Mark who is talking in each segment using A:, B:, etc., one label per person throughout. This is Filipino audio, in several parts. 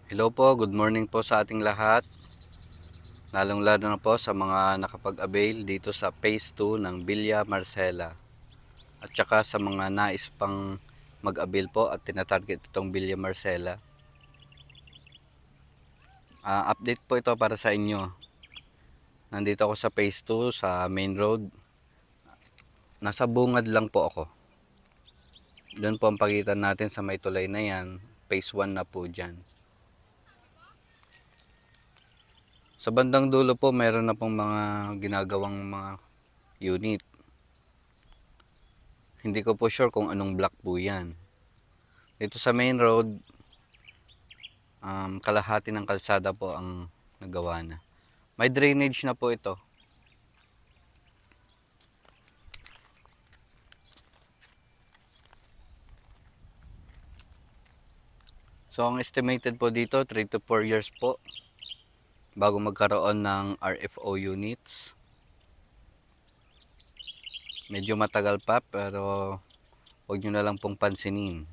A: Hello po, good morning po sa ating lahat. Lalong-lalo na po sa mga nakapag-avail dito sa Phase 2 ng Villa Marcela. At saka sa mga nais pang mag-avail po at tinatarget itong Villa Marcela. Update po ito para sa inyo. Nandito ako sa Phase 2 sa main road. Nasa bungad lang po ako. Doon po ang pagitan natin sa may tulay na yan. Phase 1 na po dyan. Sa bandang dulo po, meron na pong mga ginagawang mga unit. Hindi ko po sure kung anong block po yan. Dito sa main road, kalahati ng kalsada po ang nagawa na. May drainage na po ito. So ang estimated po dito, 3 to 4 years po bago magkaroon ng RFO units. Medyo matagal pa pero huwag nyo na lang pong pansinin.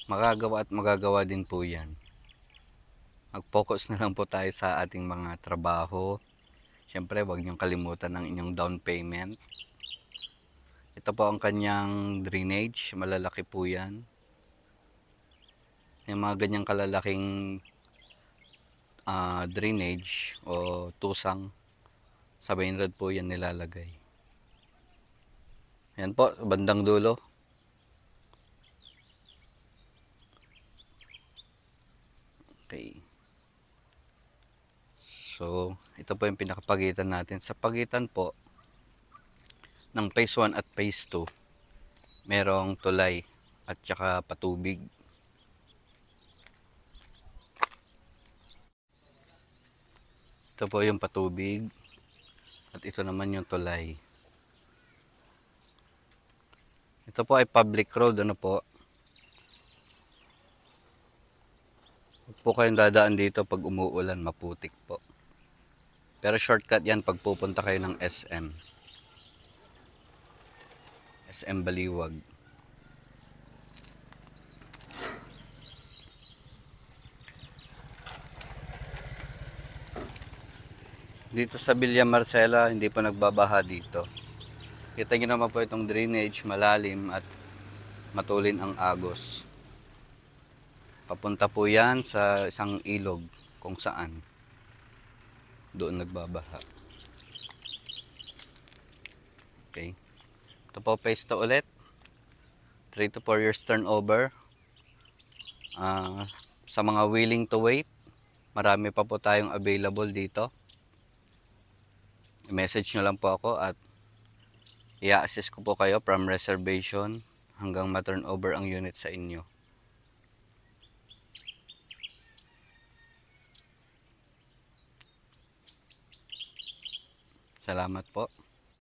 A: Magagawa at magagawa din po yan. Mag-focus na lang po tayo sa ating mga trabaho. Siyempre, huwag nyo kalimutan ang inyong down payment. Ito po ang kanyang drainage. Malalaki po yan. Yung mga ganyang kalalaking drainage o tusang sa main road po yan nilalagay. Yan po, bandang dulo. Okay. So, ito po yung pinakapagitan natin. Sa pagitan po ng phase 1 at phase 2, merong tulay at saka patubig. Ito po yung patubig at ito naman yung tulay. Ito po ay public road, ano po. Huwag po kayong dadaan dito pag umuulan, maputik po. Pero shortcut yan pag pupunta kayo ng SM. SM Baliwag. Dito sa Villa Marcela, hindi pa nagbabaha dito. Kita nyo naman po itong drainage, malalim at matulin ang agos. Papunta po yan sa isang ilog kung saan doon nagbabaha. Okay. Ito po phase 2 ulit. 3 to 4 years turnover. Sa mga willing to wait, marami pa po tayong available dito. I-message nyo lang po ako at i-assist ko po kayo from reservation hanggang ma-turnover ang unit sa inyo. Salamat po.